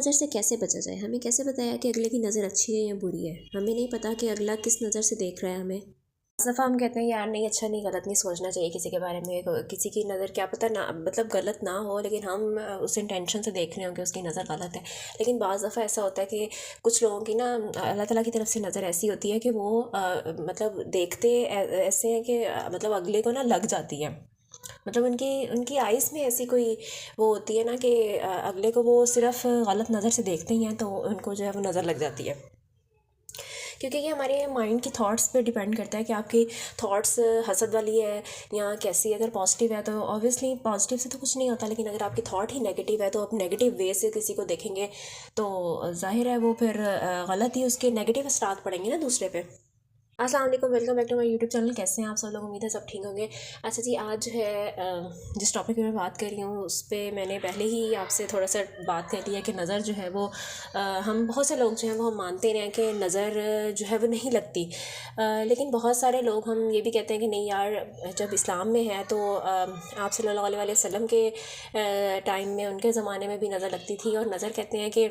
नज़र से कैसे बचा जाए? हमें कैसे बताया कि अगले की नज़र अच्छी है या बुरी है? हमें नहीं पता कि अगला किस नज़र से देख रहा है हमें। इस दफ़ा हम कहते हैं यार नहीं, अच्छा नहीं, गलत नहीं सोचना चाहिए किसी के बारे में। किसी की नज़र क्या पता ना, मतलब गलत ना हो, लेकिन हम उस इंटेंशन से देख रहे हो कि उसकी नज़र गलत है। लेकिन बाज़ दफ़ा ऐसा होता है कि कुछ लोगों की ना अल्लाह ताला की तरफ से नज़र ऐसी होती है कि वो मतलब देखते ऐसे हैं कि मतलब अगले को ना लग जाती है। मतलब उनकी उनकी आइज़ में ऐसी कोई वो होती है ना कि अगले को वो सिर्फ गलत नज़र से देखते ही हैं तो उनको जो है वो नज़र लग जाती है। क्योंकि ये हमारे माइंड की थॉट्स पे डिपेंड करता है कि आपकी थॉट्स हसद वाली है या कैसी। अगर पॉजिटिव है तो ऑब्वियसली पॉजिटिव से तो कुछ नहीं होता, लेकिन अगर आपकी थॉट ही नेगेटिव है तो आप नेगेटिव वे से किसी को देखेंगे तो जाहिर है वो फिर गलत ही उसके नेगेटिव असरात पड़ेंगे ना दूसरे पे। अस्सलाम वालेकुम, welcome back to my YouTube channel. कैसे हैं आप सब लोग? उम्मीद है सब ठीक होंगे। अच्छा जी, आज जो है जिस टॉपिक पे मैं बात कर रही हूँ उस पर मैंने पहले ही आपसे थोड़ा सा बात कर लिया कि नज़र जो है वो हम बहुत से लोग जो हैं वो हम मानते हैं कि नज़र जो है वो नहीं लगती, लेकिन बहुत सारे लोग हम ये भी कहते हैं कि नहीं यार, जब इस्लाम में है तो आप सल्लल्लाहु अलैहि वसल्लम के टाइम में, उनके ज़माने में भी नज़र लगती थी, और नज़र कहते हैं कि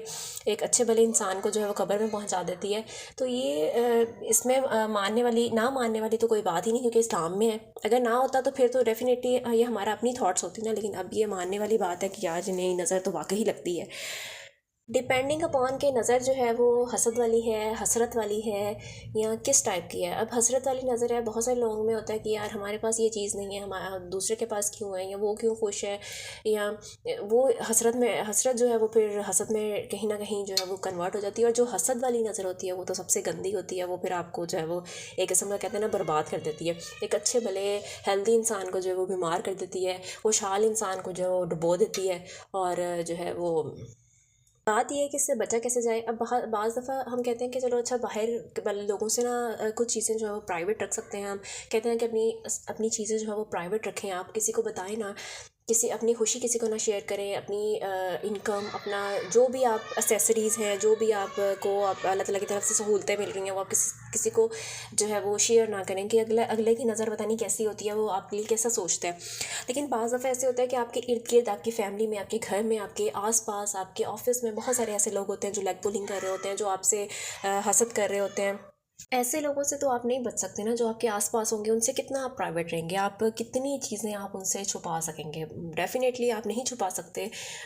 एक अच्छे भले इंसान को जो है वो कब्र में पहुँचा देती है। तो ये इसमें मानने वाली ना मानने वाली तो कोई बात ही नहीं, क्योंकि इस्लाम में है। अगर ना होता तो फिर तो डेफिनेटली ये हमारा अपनी थॉट्स होती ना, लेकिन अब ये मानने वाली बात है कि यार जी नहीं, नज़र तो वाकई लगती है। डिपेंडिंग अपॉन के नज़र जो है वो हसद वाली है, हसरत वाली है, या किस टाइप की है। अब हसरत वाली नज़र है, बहुत सारे लोगों में होता है कि यार हमारे पास ये चीज़ नहीं है, हमारा दूसरे के पास क्यों है, या वो क्यों खुश है, या वो हसरत में, हसरत जो है वो फिर हसद में कहीं ना कहीं जो है वो कन्वर्ट हो जाती है। और जो हसद वाली नज़र होती है वो तो सबसे गंदी होती है, वो फिर आपको जो है वो एक किस्म का कहते हैं ना बर्बाद कर देती है। एक अच्छे भले हेल्दी इंसान को जो है वो बीमार कर देती है, खुशहाल इंसान को जो है वो डुबो देती है। और जो है वो बात ये है कि इससे बचा कैसे जाए। अब बाज़ दफ़ा हम कहते हैं कि चलो अच्छा, बाहर वाले लोगों से ना कुछ चीज़ें जो है वो प्राइवेट रख सकते हैं। हम कहते हैं कि अपनी अपनी चीज़ें जो है वो प्राइवेट रखें, आप किसी को बताएं ना, किसी अपनी खुशी किसी को ना शेयर करें, अपनी इनकम, अपना जो भी आप एसेसरीज़ हैं, जो भी आपको आप अल्लाह ताला की तरफ से सहूलतें मिल रही हैं, वो आप किसी को जो है वो शेयर ना करें कि अगले अगले की नज़र पता नहीं कैसी होती है, वो आपके लिए कैसा सोचता है। लेकिन बाज़ दफ़ा ऐसे होता है कि आपके इर्द गिर्द, आपकी फैमिली में, आपके घर में, आपके आसपास, आपके ऑफिस में बहुत सारे ऐसे लोग होते हैं जो लेग पुलिंग कर रहे होते हैं, जो आपसे हसद कर रहे होते हैं। ऐसे लोगों से तो आप नहीं बच सकते ना, जो आपके आसपास होंगे। उनसे कितना आप प्राइवेट रहेंगे, आप कितनी चीज़ें आप उनसे छुपा सकेंगे? डेफिनेटली आप नहीं छुपा सकते।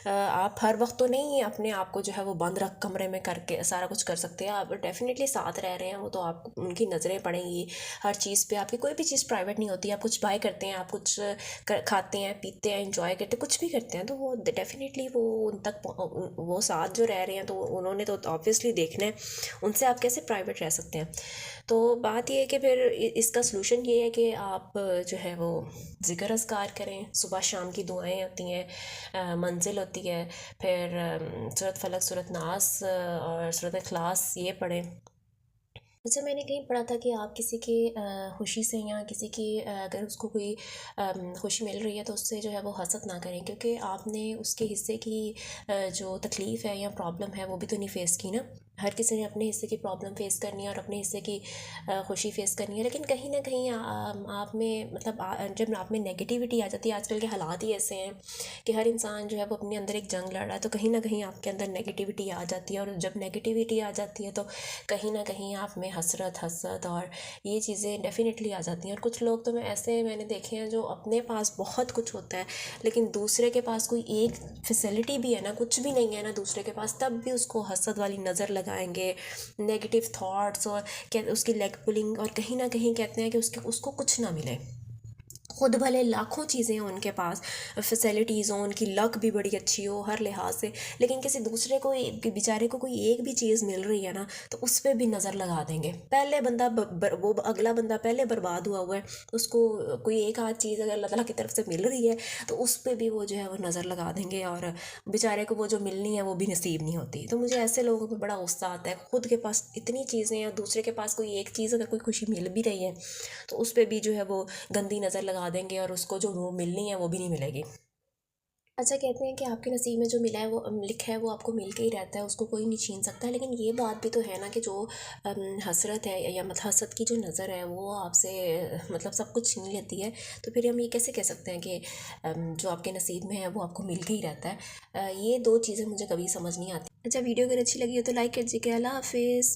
आप हर वक्त तो नहीं अपने आप को जो है वो बंद रख कमरे में करके सारा कुछ कर सकते हैं। आप डेफिनेटली साथ रह रहे हैं, वो तो आप उनकी नज़रें पड़ेंगी हर चीज़ पे। आपकी कोई भी चीज़ प्राइवेट नहीं होती। आप कुछ बाय करते हैं, आप कुछ खाते हैं, पीते हैं, इंजॉय करते हैं, कुछ भी करते हैं, तो वो डेफिनेटली वो उन तक वो साथ जो रह रहे हैं तो उन्होंने तो ऑब्वियसली देखना है। उनसे आप कैसे प्राइवेट रह सकते हैं? तो बात ये है कि फिर इसका सलूशन ये है कि आप जो है वो ज़िक्र अज़कार करें। सुबह शाम की दुआएं होती हैं, मंजिल होती है, फिर सूरत फलक, सूरत नास और सूरत इखलास ये पढ़ें। अच्छा, मैंने कहीं पढ़ा था कि आप किसी की खुशी से, या किसी की अगर उसको कोई खुशी मिल रही है तो उससे जो है वो हसद ना करें, क्योंकि आपने उसके हिस्से की जो तकलीफ़ है या प्रॉब्लम है वो भी तो नहीं फ़ेस की ना। हर किसी ने अपने हिस्से की प्रॉब्लम फ़ेस करनी है और अपने हिस्से की खुशी फ़ेस करनी है। लेकिन कहीं ना कहीं आप में मतलब जब आप में नेगेटिविटी आ जाती है, आजकल के हालात ही ऐसे हैं कि हर इंसान जो है वो अपने अंदर एक जंग लड़ रहा है, तो कहीं ना कहीं आपके अंदर नेगेटिविटी आ जाती है। और जब नेगेटिविटी आ जाती है तो कहीं ना कहीं आप में हसरत, हसद और ये चीज़ें डेफिनेटली आ जाती हैं। और कुछ लोग तो मैं ऐसे मैंने देखे हैं जो अपने पास बहुत कुछ होता है, लेकिन दूसरे के पास कोई एक फैसिलिटी भी है ना, कुछ भी नहीं है ना दूसरे के पास, तब भी उसको हसद वाली नज़र लगाएंगे, नेगेटिव थॉट्स, और उसकी लेग पुलिंग, और कहीं ना कहीं कहते हैं कि उसको कुछ ना मिले। खुद भले लाखों चीज़ें हैं उनके पास, फैसिलिटीज़ हो, उनकी लक भी बड़ी अच्छी हो हर लिहाज से, लेकिन किसी दूसरे को बेचारे को कोई एक भी चीज़ मिल रही है ना तो उस पर भी नज़र लगा देंगे। पहले बंदा वो अगला बंदा पहले बर्बाद हुआ हुआ है, उसको कोई एक आध चीज़ अगर अल्लाह ताला की तरफ से मिल रही है तो उस पर भी वो जो है वो नज़र लगा देंगे, और बेचारे को वो जो मिलनी है वो भी नसीब नहीं होती। तो मुझे ऐसे लोगों पर बड़ा गुस्सा आता है। खुद के पास इतनी चीज़ें हैं, दूसरे के पास कोई एक चीज़ अगर कोई खुशी मिल भी रही है तो उस पर भी जो है वो गंदी नज़र लगा देंगे, और उसको जो वो मिलनी है वो भी नहीं मिलेगी। अच्छा, कहते हैं कि आपके नसीब में जो मिला है वो लिखा है वो आपको मिल के ही रहता है, उसको कोई नहीं छीन सकता। लेकिन ये बात भी तो है ना कि जो हसरत है या मतलब हसद की जो नज़र है वो आपसे मतलब सब कुछ छीन लेती है। तो फिर हम ये कैसे कह सकते हैं कि जो आपके नसीब में है वो आपको मिल के ही रहता है? ये दो चीज़ें मुझे कभी समझ नहीं आती। अच्छा, वीडियो अगर अच्छी लगी हो तो लाइक कर दीजिएगा। अल्लाह हाफिज़।